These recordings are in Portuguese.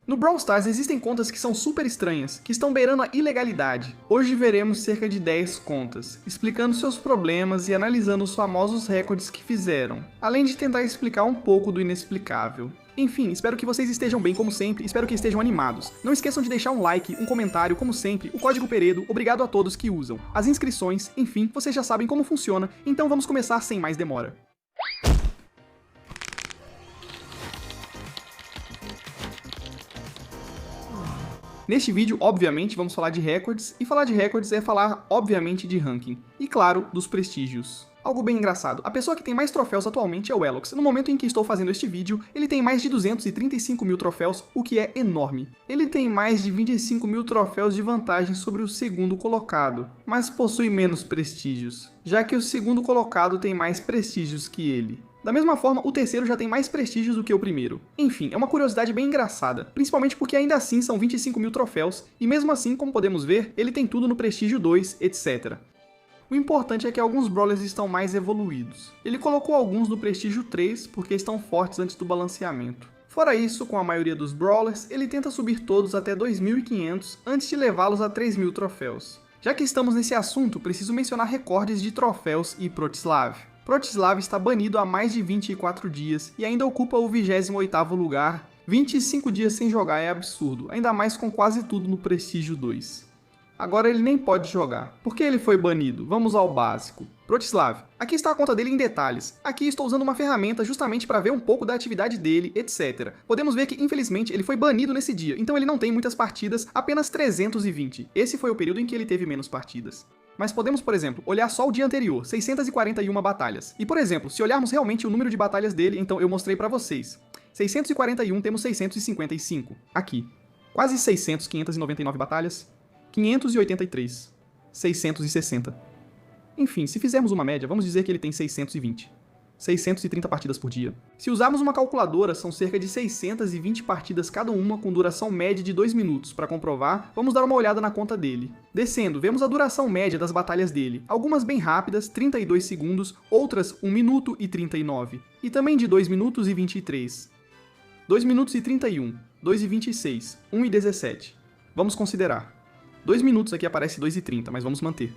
No Brawl Stars existem contas que são super estranhas, que estão beirando a ilegalidade. Hoje veremos cerca de 10 contas, explicando seus problemas e analisando os famosos recordes que fizeram, além de tentar explicar um pouco do inexplicável. Enfim, espero que vocês estejam bem como sempre, espero que estejam animados. Não esqueçam de deixar um like, um comentário, como sempre, o código Peredo, obrigado a todos que usam. As inscrições, enfim, vocês já sabem como funciona, então vamos começar sem mais demora. Neste vídeo, obviamente, vamos falar de recordes, e falar de recordes é falar, obviamente, de ranking. E, claro, dos prestígios. Algo bem engraçado, a pessoa que tem mais troféus atualmente é o Elox. No momento em que estou fazendo este vídeo, ele tem mais de 235 mil troféus, o que é enorme. Ele tem mais de 25 mil troféus de vantagem sobre o segundo colocado, mas possui menos prestígios, já que o segundo colocado tem mais prestígios que ele. Da mesma forma, o terceiro já tem mais prestígios do que o primeiro. Enfim, é uma curiosidade bem engraçada, principalmente porque ainda assim são 25 mil troféus, e mesmo assim, como podemos ver, ele tem tudo no prestígio 2, etc. O importante é que alguns brawlers estão mais evoluídos. Ele colocou alguns no prestígio 3 porque estão fortes antes do balanceamento. Fora isso, com a maioria dos brawlers, ele tenta subir todos até 2.500 antes de levá-los a 3.000 troféus. Já que estamos nesse assunto, preciso mencionar recordes de troféus e Protislav. Protislav está banido há mais de 24 dias e ainda ocupa o 28º lugar. 25 dias sem jogar é absurdo, ainda mais com quase tudo no prestígio 2. Agora ele nem pode jogar. Por que ele foi banido? Vamos ao básico. Protislav. Aqui está a conta dele em detalhes. Aqui estou usando uma ferramenta justamente para ver um pouco da atividade dele, etc. Podemos ver que, infelizmente, ele foi banido nesse dia, então ele não tem muitas partidas, apenas 320. Esse foi o período em que ele teve menos partidas. Mas podemos, por exemplo, olhar só o dia anterior, 641 batalhas. E, por exemplo, se olharmos realmente o número de batalhas dele, então eu mostrei pra vocês. 641 temos 655. Aqui. Quase 600, 599 batalhas. 583. 660. Enfim, se fizermos uma média, vamos dizer que ele tem 620. 630 partidas por dia. Se usarmos uma calculadora, são cerca de 620 partidas cada uma com duração média de 2 minutos. Para comprovar, vamos dar uma olhada na conta dele. Descendo, vemos a duração média das batalhas dele. Algumas bem rápidas, 32 segundos, outras 1 minuto e 39. E também de 2 minutos e 23. 2 minutos e 31, 2 e 26, 1 e 17. Vamos considerar. 2 minutos aqui aparece 2 e 30, mas vamos manter.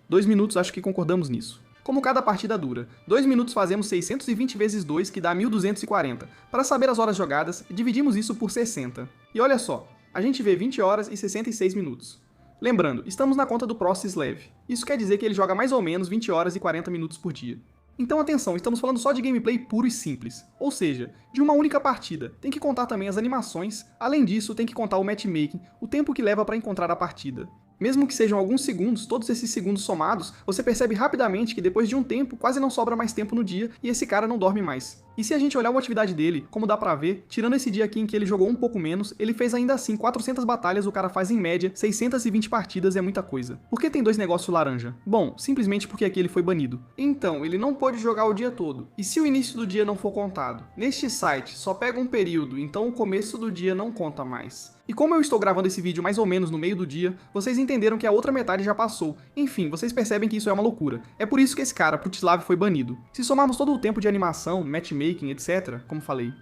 2 minutos, acho que concordamos nisso. Como cada partida dura, 2 minutos fazemos 620 vezes 2, que dá 1240. Para saber as horas jogadas, dividimos isso por 60. E olha só, a gente vê 20 horas e 66 minutos. Lembrando, estamos na conta do Protislav. Isso quer dizer que ele joga mais ou menos 20 horas e 40 minutos por dia. Então atenção, estamos falando só de gameplay puro e simples, ou seja, de uma única partida. Tem que contar também as animações, além disso tem que contar o matchmaking, o tempo que leva para encontrar a partida. Mesmo que sejam alguns segundos, todos esses segundos somados, você percebe rapidamente que depois de um tempo quase não sobra mais tempo no dia e esse cara não dorme mais. E se a gente olhar a atividade dele, como dá pra ver, tirando esse dia aqui em que ele jogou um pouco menos, ele fez ainda assim 400 batalhas, o cara faz em média 620 partidas, é muita coisa. Por que tem dois negócios laranja? Bom, simplesmente porque aqui ele foi banido. Então, ele não pode jogar o dia todo. E se o início do dia não for contado? Neste site, só pega um período, então o começo do dia não conta mais. E como eu estou gravando esse vídeo mais ou menos no meio do dia, vocês entenderam que a outra metade já passou. Enfim, vocês percebem que isso é uma loucura. É por isso que esse cara, Protislav, foi banido. Se somarmos todo o tempo de animação, matchmaking, etc., como falei,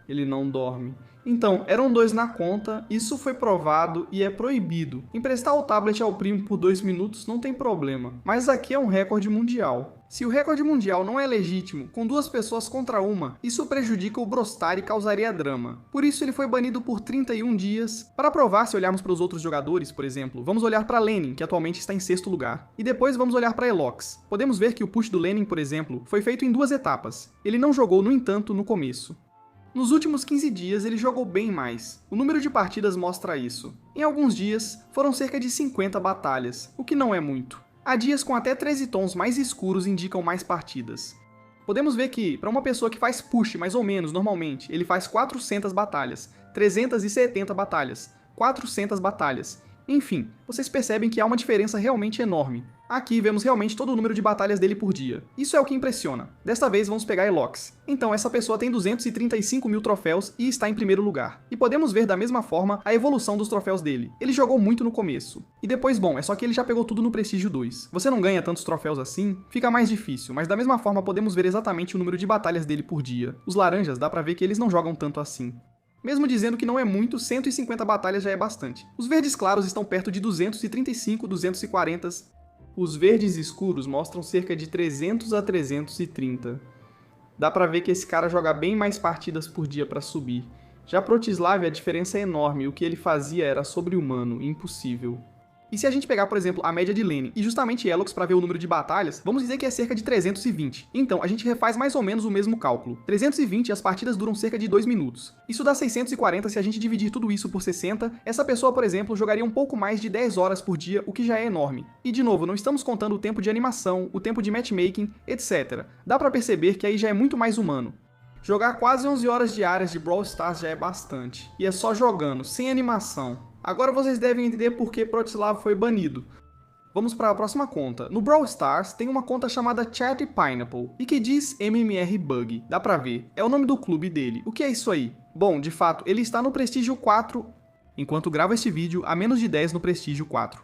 ele não dorme. Então, eram 2 na conta, isso foi provado e é proibido. Emprestar o tablet ao primo por 2 minutos não tem problema, mas aqui é um recorde mundial. Se o recorde mundial não é legítimo, com 2 pessoas contra uma, isso prejudica o Brostar e causaria drama. Por isso ele foi banido por 31 dias. Para provar, se olharmos para os outros jogadores, por exemplo, vamos olhar para Lenin, que atualmente está em 6º lugar. E depois vamos olhar para Elox. Podemos ver que o push do Lenin, por exemplo, foi feito em 2 etapas. Ele não jogou, no entanto, no começo. Nos últimos 15 dias ele jogou bem mais. O número de partidas mostra isso. Em alguns dias, foram cerca de 50 batalhas, o que não é muito. Há dias com até 13 tons mais escuros indicam mais partidas. Podemos ver que, para uma pessoa que faz push mais ou menos normalmente, ele faz 400 batalhas, 370 batalhas, 400 batalhas. Enfim, vocês percebem que há uma diferença realmente enorme. Aqui vemos realmente todo o número de batalhas dele por dia. Isso é o que impressiona. Desta vez vamos pegar Elox. Então essa pessoa tem 235 mil troféus e está em primeiro lugar. E podemos ver da mesma forma a evolução dos troféus dele. Ele jogou muito no começo. E depois, bom, é só que ele já pegou tudo no Prestígio 2. Você não ganha tantos troféus assim, fica mais difícil, mas da mesma forma podemos ver exatamente o número de batalhas dele por dia. Os laranjas dá pra ver que eles não jogam tanto assim. Mesmo dizendo que não é muito, 150 batalhas já é bastante. Os verdes claros estão perto de 235, 240. Os verdes escuros mostram cerca de 300 a 330. Dá pra ver que esse cara joga bem mais partidas por dia pra subir. Já pro Otislav a diferença é enorme, o que ele fazia era sobre-humano, impossível. E se a gente pegar, por exemplo, a média de lane e justamente Elox para ver o número de batalhas, vamos dizer que é cerca de 320. Então, a gente refaz mais ou menos o mesmo cálculo. 320 e as partidas duram cerca de 2 minutos. Isso dá 640 se a gente dividir tudo isso por 60. Essa pessoa, por exemplo, jogaria um pouco mais de 10 horas por dia, o que já é enorme. E de novo, não estamos contando o tempo de animação, o tempo de matchmaking, etc. Dá pra perceber que aí já é muito mais humano. Jogar quase 11 horas diárias de Brawl Stars já é bastante. E é só jogando, sem animação. Agora vocês devem entender por que Protislav foi banido. Vamos para a próxima conta. No Brawl Stars tem uma conta chamada Chat Pineapple e que diz MMR Bug. Dá pra ver, é o nome do clube dele. O que é isso aí? Bom, de fato, ele está no Prestígio 4, enquanto gravo este vídeo, a menos de 10 no Prestígio 4.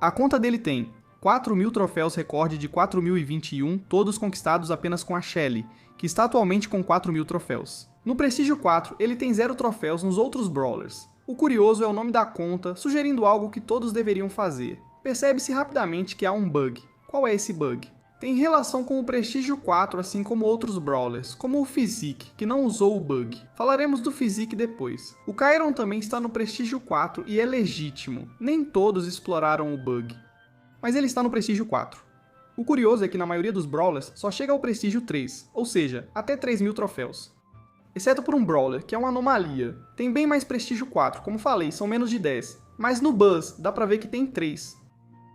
A conta dele tem 4.000 troféus recorde de 4.021, todos conquistados apenas com a Shelly, que está atualmente com 4.000 troféus. No Prestígio 4, ele tem 0 troféus nos outros Brawlers. O curioso é o nome da conta, sugerindo algo que todos deveriam fazer. Percebe-se rapidamente que há um bug. Qual é esse bug? Tem relação com o Prestígio 4, assim como outros Brawlers, como o Physique, que não usou o bug. Falaremos do Physique depois. O Kairon também está no Prestígio 4 e é legítimo. Nem todos exploraram o bug. Mas ele está no Prestígio 4. O curioso é que na maioria dos Brawlers só chega ao Prestígio 3, ou seja, até 3.000 troféus. Exceto por um Brawler, que é uma anomalia. Tem bem mais Prestígio 4, como falei, são menos de 10. Mas no Buzz, dá pra ver que tem 3.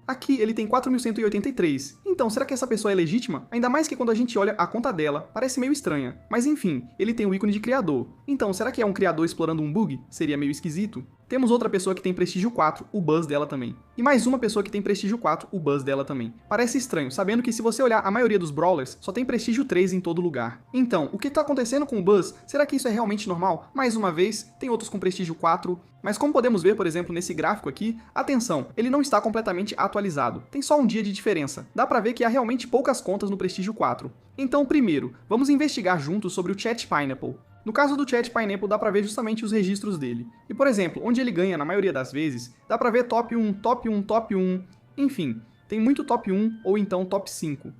Aqui ele tem 4.183. Então, será que essa pessoa é legítima? Ainda mais que quando a gente olha a conta dela, parece meio estranha. Mas enfim, ele tem o ícone de criador. Então, será que é um criador explorando um bug? Seria meio esquisito. Temos outra pessoa que tem Prestígio 4, o Buzz dela também. E mais uma pessoa que tem Prestígio 4, o Buzz dela também. Parece estranho, sabendo que se você olhar a maioria dos Brawlers, só tem Prestígio 3 em todo lugar. Então, o que tá acontecendo com o Buzz? Será que isso é realmente normal? Mais uma vez, tem outros com Prestígio 4, mas como podemos ver, por exemplo, nesse gráfico aqui, atenção, ele não está completamente atualizado. Tem só um dia de diferença. Dá pra ver que há realmente poucas contas no Prestígio 4. Então, primeiro, vamos investigar juntos sobre o Chat Pineapple. No caso do Chat Pineapple, dá pra ver justamente os registros dele. E, por exemplo, onde ele ganha na maioria das vezes, dá pra ver top 1, top 1, top 1, enfim, tem muito top 1 ou então top 5.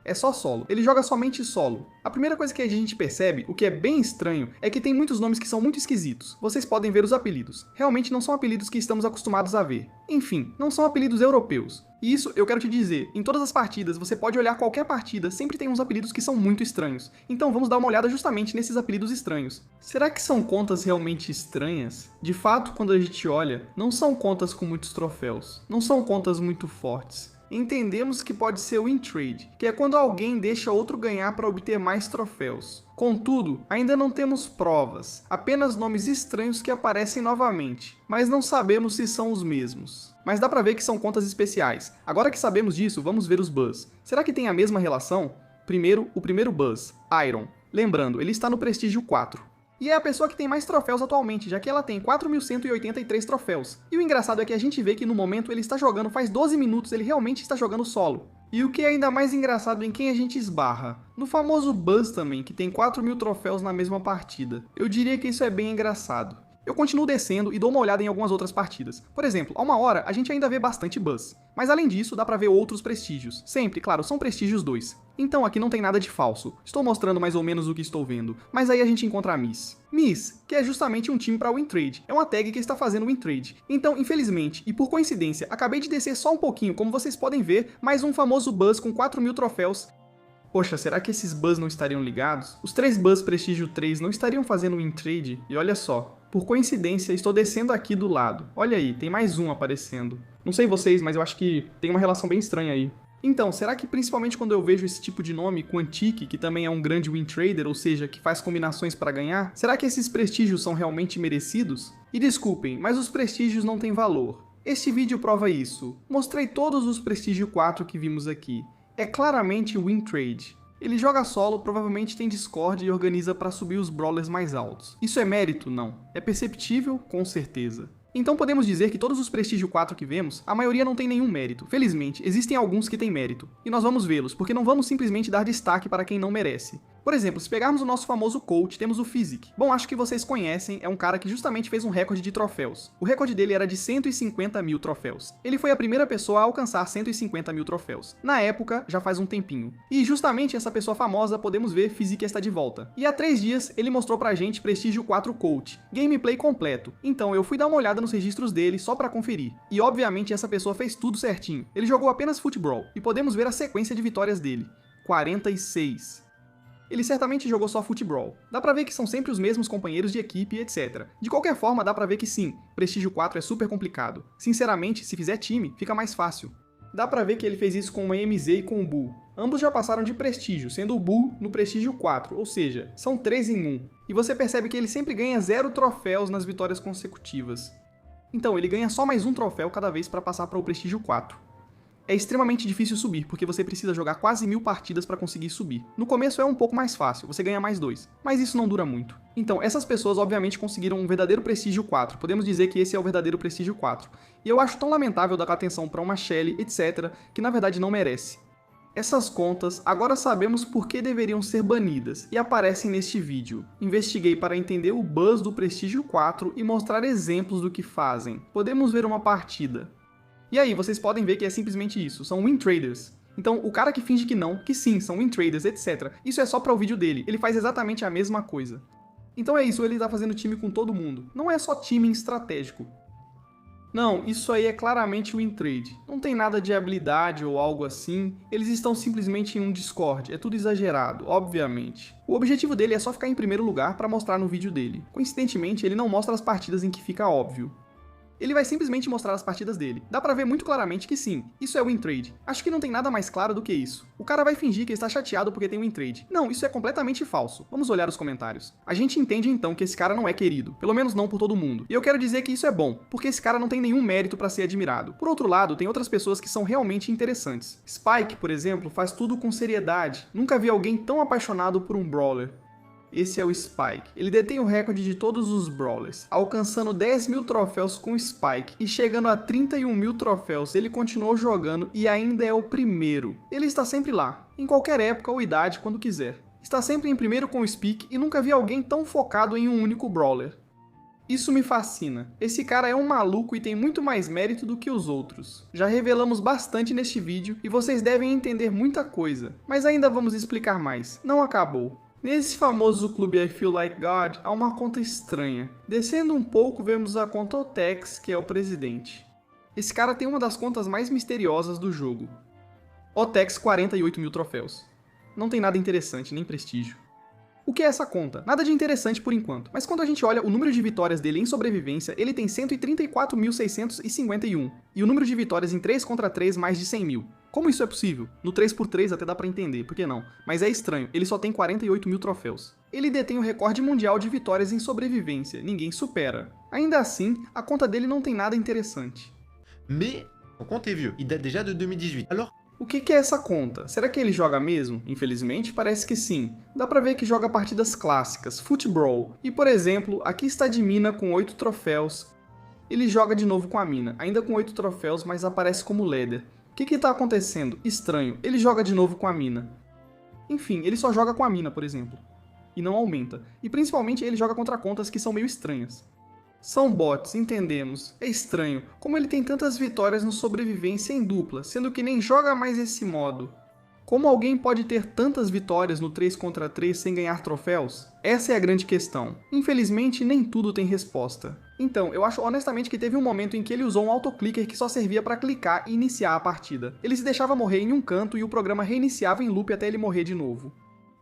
É só solo, ele joga somente solo. A primeira coisa que a gente percebe, o que é bem estranho, é que tem muitos nomes que são muito esquisitos. Vocês podem ver os apelidos. Realmente não são apelidos que estamos acostumados a ver. Enfim, não são apelidos europeus. E isso eu quero te dizer, em todas as partidas, você pode olhar qualquer partida, sempre tem uns apelidos que são muito estranhos. Então vamos dar uma olhada justamente nesses apelidos estranhos. Será que são contas realmente estranhas? De fato, quando a gente olha, não são contas com muitos troféus. Não são contas muito fortes. Entendemos que pode ser o win trade, que é quando alguém deixa outro ganhar para obter mais troféus. Contudo, ainda não temos provas, apenas nomes estranhos que aparecem novamente, mas não sabemos se são os mesmos. Mas dá pra ver que são contas especiais. Agora que sabemos disso, vamos ver os Buzz. Será que tem a mesma relação? Primeiro, o primeiro Buzz, Iron. Lembrando, ele está no Prestígio 4. E é a pessoa que tem mais troféus atualmente, já que ela tem 4.183 troféus. E o engraçado é que a gente vê que no momento ele está jogando faz 12 minutos, ele realmente está jogando solo. E o que é ainda mais engraçado em quem a gente esbarra? No famoso Buzz também, que tem 4.000 troféus na mesma partida. Eu diria que isso é bem engraçado. Eu continuo descendo e dou uma olhada em algumas outras partidas. Por exemplo, a uma hora a gente ainda vê bastante Buzz. Mas além disso, dá pra ver outros prestígios. Sempre, claro, são prestígios 2. Então aqui não tem nada de falso. Estou mostrando mais ou menos o que estou vendo. Mas aí a gente encontra a Miss. Miss, que é justamente um time para win trade. É uma tag que está fazendo win trade. Então, infelizmente, e por coincidência, acabei de descer só um pouquinho, como vocês podem ver, mais um famoso Buzz com 4.000 troféus. Poxa, será que esses Buzz não estariam ligados? Os 3 Buzz Prestígio 3 não estariam fazendo win trade? E olha só, por coincidência, estou descendo aqui do lado. Olha aí, tem mais um aparecendo. Não sei vocês, mas eu acho que tem uma relação bem estranha aí. Então, será que principalmente quando eu vejo esse tipo de nome, Quantic, que também é um grande win trader, ou seja, que faz combinações para ganhar, será que esses prestígios são realmente merecidos? E desculpem, mas os prestígios não têm valor. Este vídeo prova isso. Mostrei todos os Prestígio 4 que vimos aqui. É claramente win trade. Ele joga solo, provavelmente tem Discord e organiza para subir os brawlers mais altos. Isso é mérito? Não. É perceptível? Com certeza. Então podemos dizer que todos os Prestígio 4 que vemos, a maioria não tem nenhum mérito. Felizmente, existem alguns que têm mérito. E nós vamos vê-los, porque não vamos simplesmente dar destaque para quem não merece. Por exemplo, se pegarmos o nosso famoso coach, temos o Physic. Bom, acho que vocês conhecem, é um cara que justamente fez um recorde de troféus. O recorde dele era de 150 mil troféus. Ele foi a primeira pessoa a alcançar 150 mil troféus. Na época, já faz um tempinho. E justamente essa pessoa famosa, podemos ver, Physic está de volta. E há 3 dias, ele mostrou pra gente Prestígio 4 Coach, gameplay completo. Então eu fui dar uma olhada nos registros dele só pra conferir. E obviamente essa pessoa fez tudo certinho. Ele jogou apenas futebol, e podemos ver a sequência de vitórias dele. 46. Ele certamente jogou só futebol. Dá pra ver que são sempre os mesmos companheiros de equipe, etc. De qualquer forma, dá pra ver que sim, Prestígio 4 é super complicado. Sinceramente, se fizer time, fica mais fácil. Dá pra ver que ele fez isso com o MZ e com o Bull. Ambos já passaram de Prestígio, sendo o Bull no Prestígio 4, ou seja, são 3 em 1. E você percebe que ele sempre ganha 0 troféus nas vitórias consecutivas. Então, ele ganha só mais um troféu cada vez para passar para o Prestígio 4. É extremamente difícil subir, porque você precisa jogar quase 1000 partidas para conseguir subir. No começo é um pouco mais fácil, você ganha mais 2, mas isso não dura muito. Então, essas pessoas obviamente conseguiram um verdadeiro Prestígio 4, podemos dizer que esse é o verdadeiro Prestígio 4. E eu acho tão lamentável dar atenção para uma Shelly, etc., que na verdade não merece. Essas contas agora sabemos por que deveriam ser banidas e aparecem neste vídeo. Investiguei para entender o buzz do Prestígio 4 e mostrar exemplos do que fazem. Podemos ver uma partida. E aí, vocês podem ver que é simplesmente isso, são win traders. Então, o cara que finge que não, que sim, são win traders, etc. Isso é só para o vídeo dele, ele faz exatamente a mesma coisa. Então é isso, ele tá fazendo time com todo mundo. Não é só time estratégico. Não, isso aí é claramente win trade. Não tem nada de habilidade ou algo assim, eles estão simplesmente em um Discord, é tudo exagerado, obviamente. O objetivo dele é só ficar em primeiro lugar para mostrar no vídeo dele. Coincidentemente, ele não mostra as partidas em que fica óbvio. Ele vai simplesmente mostrar as partidas dele. Dá pra ver muito claramente que sim, isso é win trade. Acho que não tem nada mais claro do que isso. O cara vai fingir que está chateado porque tem win trade. Não, isso é completamente falso. Vamos olhar os comentários. A gente entende então que esse cara não é querido, pelo menos não por todo mundo. E eu quero dizer que isso é bom, porque esse cara não tem nenhum mérito pra ser admirado. Por outro lado, tem outras pessoas que são realmente interessantes. Spike, por exemplo, faz tudo com seriedade. Nunca vi alguém tão apaixonado por um brawler. Esse é o Spike. Ele detém o recorde de todos os Brawlers, alcançando 10 mil troféus com Spike e chegando a 31 mil troféus. Ele continuou jogando e ainda é o primeiro. Ele está sempre lá, em qualquer época ou idade, quando quiser. Está sempre em primeiro com o Speak e nunca vi alguém tão focado em um único Brawler. Isso me fascina. Esse cara é um maluco e tem muito mais mérito do que os outros. Já revelamos bastante neste vídeo e vocês devem entender muita coisa, mas ainda vamos explicar mais. Não acabou. Nesse famoso clube I Feel Like God, há uma conta estranha. Descendo um pouco, vemos a conta Otex, que é o presidente. Esse cara tem uma das contas mais misteriosas do jogo. Otex 48 mil troféus. Não tem nada interessante, nem prestígio. O que é essa conta? Nada de interessante por enquanto, mas quando a gente olha o número de vitórias dele em sobrevivência, ele tem 134.651, e o número de vitórias em 3 contra 3 mais de 100 mil. Como isso é possível? No 3x3 até dá pra entender, por que não? Mas é estranho, ele só tem 48 mil troféus. Ele detém o recorde mundial de vitórias em sobrevivência, ninguém supera. Ainda assim, a conta dele não tem nada interessante. Mais, son compte est vieux, il date déjà de 2018. Alors, o que é essa conta? Será que ele joga mesmo? Infelizmente, parece que sim. Dá pra ver que joga partidas clássicas, futebol. E por exemplo, aqui está de mina com 8 troféus. Ele joga de novo com a mina, ainda com 8 troféus, mas aparece como leader. O que tá acontecendo? Estranho, ele joga de novo com a mina. Enfim, ele só joga com a mina, por exemplo. E não aumenta. E principalmente ele joga contra contas que são meio estranhas. São bots, entendemos. É estranho, como ele tem tantas vitórias no sobrevivência em dupla, sendo que nem joga mais esse modo. Como alguém pode ter tantas vitórias no 3 contra 3 sem ganhar troféus? Essa é a grande questão. Infelizmente, nem tudo tem resposta. Então, eu acho honestamente que teve um momento em que ele usou um autoclicker que só servia para clicar e iniciar a partida. Ele se deixava morrer em um canto e o programa reiniciava em loop até ele morrer de novo.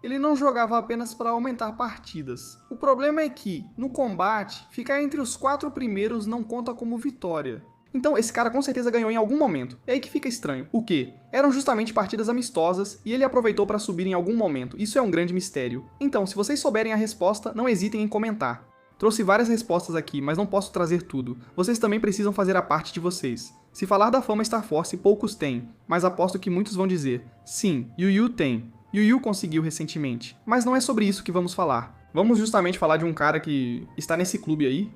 Ele não jogava apenas para aumentar partidas. O problema é que, no combate, ficar entre os 4 primeiros não conta como vitória. Então esse cara com certeza ganhou em algum momento. É aí que fica estranho. O quê? Eram justamente partidas amistosas e ele aproveitou para subir em algum momento. Isso é um grande mistério. Então, se vocês souberem a resposta, não hesitem em comentar. Trouxe várias respostas aqui, mas não posso trazer tudo. Vocês também precisam fazer a parte de vocês. Se falar da fama Star Force, poucos têm, mas aposto que muitos vão dizer, sim, Yu tem. Yu conseguiu recentemente, mas não é sobre isso que vamos falar. Vamos justamente falar de um cara que está nesse clube aí.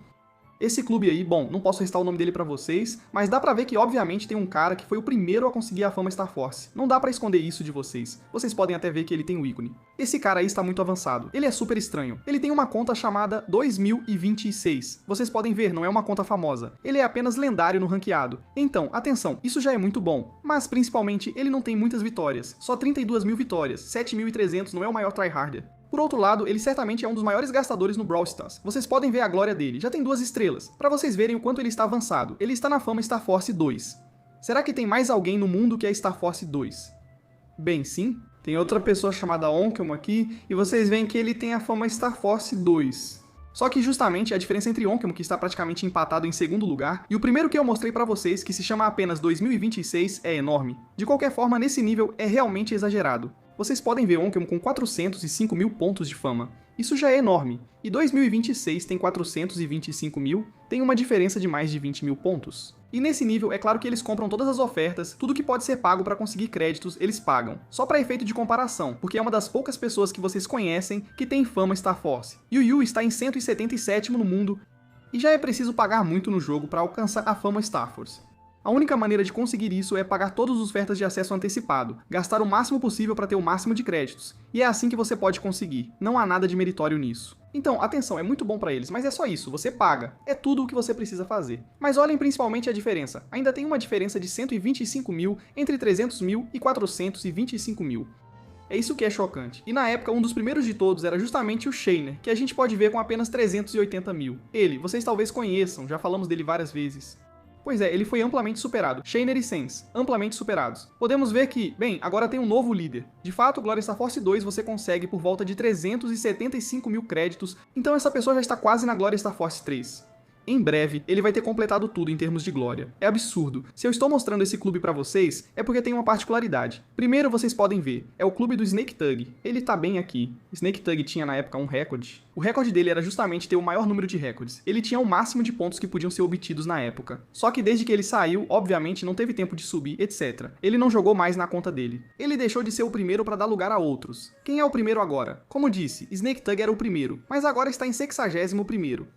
Esse clube aí, bom, não posso restar o nome dele pra vocês, mas dá pra ver que obviamente tem um cara que foi o primeiro a conseguir a fama Star Force. Não dá pra esconder isso de vocês. Vocês podem até ver que ele tem o ícone. Esse cara aí está muito avançado. Ele é super estranho. Ele tem uma conta chamada 2026. Vocês podem ver, não é uma conta famosa. Ele é apenas lendário no ranqueado. Então, atenção, isso já é muito bom. Mas, principalmente, ele não tem muitas vitórias. Só 32 mil vitórias. 7.300 não é o maior tryharder. Por outro lado, ele certamente é um dos maiores gastadores no Brawl Stars. Vocês podem ver a glória dele, já tem 2 estrelas. Pra vocês verem o quanto ele está avançado. Ele está na fama Star Force 2. Será que tem mais alguém no mundo que é Star Force 2? Bem, sim. Tem outra pessoa chamada Onkelmo aqui, e vocês veem que ele tem a fama Star Force 2. Só que justamente a diferença entre Onkelmo, que está praticamente empatado em segundo lugar, e o primeiro que eu mostrei pra vocês, que se chama apenas 2026, é enorme. De qualquer forma, nesse nível é realmente exagerado. Vocês podem ver Onkelmo com 405 mil pontos de fama. Isso já é enorme. E 2026 tem 425 mil, tem uma diferença de mais de 20 mil pontos. E nesse nível, é claro que eles compram todas as ofertas, tudo que pode ser pago para conseguir créditos, eles pagam. Só para efeito de comparação, porque é uma das poucas pessoas que vocês conhecem que tem fama Star Force. Yu Yu está em 177º no mundo, e já é preciso pagar muito no jogo para alcançar a fama Star Force. A única maneira de conseguir isso é pagar todas as ofertas de acesso antecipado, gastar o máximo possível para ter o máximo de créditos, e é assim que você pode conseguir, não há nada de meritório nisso. Então, atenção, é muito bom para eles, mas é só isso, você paga, é tudo o que você precisa fazer. Mas olhem principalmente a diferença, ainda tem uma diferença de 125 mil entre 300 mil e 425 mil. É isso que é chocante. E na época, um dos primeiros de todos era justamente o Shaner, que a gente pode ver com apenas 380 mil. Ele, vocês talvez conheçam, já falamos dele várias vezes. Pois é, ele foi amplamente superado. Shaner e Sense, amplamente superados. Podemos ver que, bem, agora tem um novo líder. De fato, Glória Star Force 2 você consegue por volta de 375 mil créditos, então essa pessoa já está quase na Glória Star Force 3. Em breve, ele vai ter completado tudo em termos de glória. É absurdo. Se eu estou mostrando esse clube pra vocês, é porque tem uma particularidade. Primeiro, vocês podem ver, é o clube do Snake Thug. Ele tá bem aqui. Snake Thug tinha na época um recorde. O recorde dele era justamente ter o maior número de recordes. Ele tinha o máximo de pontos que podiam ser obtidos na época. Só que desde que ele saiu, obviamente não teve tempo de subir, etc. Ele não jogou mais na conta dele. Ele deixou de ser o primeiro para dar lugar a outros. Quem é o primeiro agora? Como disse, Snake Thug era o primeiro, mas agora está em 61º.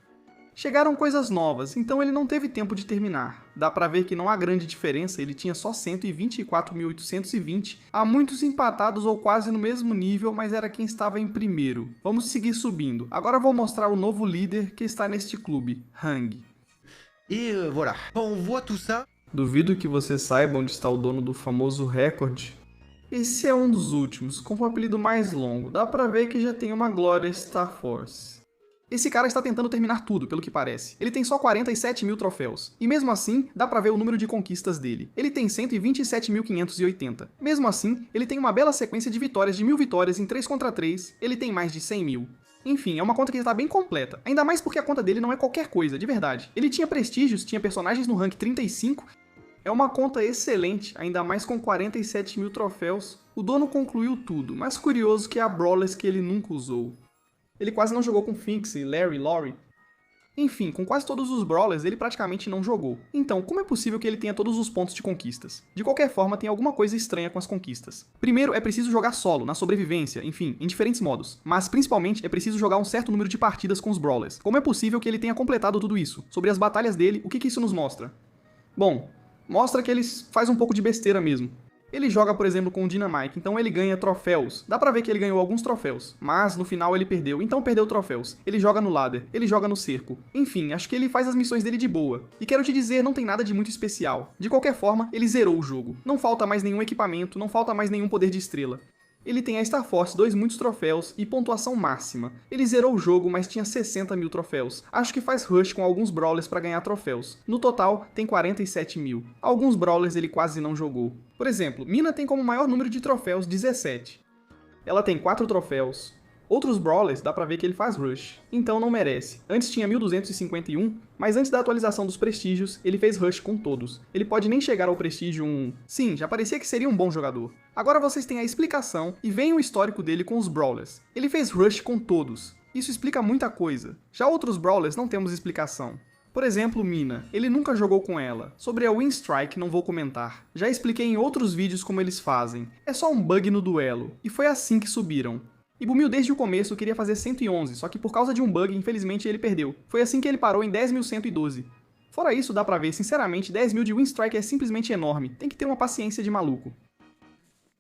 Chegaram coisas novas, então ele não teve tempo de terminar. Dá pra ver que não há grande diferença, ele tinha só 124.820. Há muitos empatados ou quase no mesmo nível, mas era quem estava em primeiro. Vamos seguir subindo. Agora vou mostrar o novo líder que está neste clube, Hang. Et voilà. Quand on voit tout ça... Duvido que você saiba onde está o dono do famoso recorde. Esse é um dos últimos, com o apelido mais longo. Dá pra ver que já tem uma glória Star Force. Esse cara está tentando terminar tudo, pelo que parece. Ele tem só 47 mil troféus. E mesmo assim, dá pra ver o número de conquistas dele. Ele tem 127.580. Mesmo assim, ele tem uma bela sequência de vitórias de 1000 vitórias em 3 contra 3. Ele tem mais de 100 mil. Enfim, é uma conta que está bem completa. Ainda mais porque a conta dele não é qualquer coisa, de verdade. Ele tinha prestígios, tinha personagens no rank 35. É uma conta excelente, ainda mais com 47 mil troféus. O dono concluiu tudo, mas curioso que há brawlers que ele nunca usou. Ele quase não jogou com Finksy, Larry, Lori. Enfim, com quase todos os brawlers ele praticamente não jogou. Então, como é possível que ele tenha todos os pontos de conquistas? De qualquer forma, tem alguma coisa estranha com as conquistas. Primeiro, é preciso jogar solo, na sobrevivência, enfim, em diferentes modos. Mas, principalmente, é preciso jogar um certo número de partidas com os brawlers. Como é possível que ele tenha completado tudo isso? Sobre as batalhas dele, o que isso nos mostra? Bom, mostra que ele faz um pouco de besteira mesmo. Ele joga, por exemplo, com o Dynamite, então ele ganha troféus. Dá pra ver que ele ganhou alguns troféus, mas no final ele perdeu, então perdeu troféus. Ele joga no ladder, ele joga no cerco. Enfim, acho que ele faz as missões dele de boa. E quero te dizer, não tem nada de muito especial. De qualquer forma, ele zerou o jogo. Não falta mais nenhum equipamento, não falta mais nenhum poder de estrela. Ele tem a Star Force 2 muitos troféus e pontuação máxima. Ele zerou o jogo, mas tinha 60 mil troféus. Acho que faz rush com alguns brawlers para ganhar troféus. No total, tem 47 mil. Alguns brawlers ele quase não jogou. Por exemplo, Mina tem como maior número de troféus 17. Ela tem 4 troféus. Outros brawlers dá pra ver que ele faz rush, então não merece. Antes tinha 1251, mas antes da atualização dos prestígios, ele fez rush com todos. Ele pode nem chegar ao prestígio 1. Sim, já parecia que seria um bom jogador. Agora vocês têm a explicação e veem o histórico dele com os brawlers. Ele fez rush com todos. Isso explica muita coisa. Já outros brawlers não temos explicação. Por exemplo, Mina, ele nunca jogou com ela. Sobre a Win Strike não vou comentar. Já expliquei em outros vídeos como eles fazem. É só um bug no duelo, e foi assim que subiram. E Bumil desde o começo queria fazer 111, só que por causa de um bug, infelizmente ele perdeu. Foi assim que ele parou em 10.112. Fora isso, dá pra ver, sinceramente, 10.000 de Win Strike é simplesmente enorme, tem que ter uma paciência de maluco.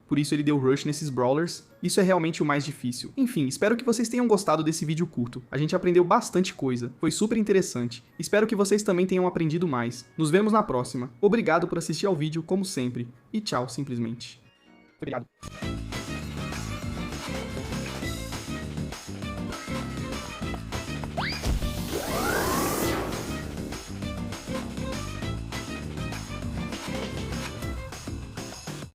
Por isso ele deu rush nesses brawlers, isso é realmente o mais difícil. Enfim, espero que vocês tenham gostado desse vídeo curto. A gente aprendeu bastante coisa, foi super interessante. Espero que vocês também tenham aprendido mais. Nos vemos na próxima. Obrigado por assistir ao vídeo, como sempre. E tchau, simplesmente. Obrigado.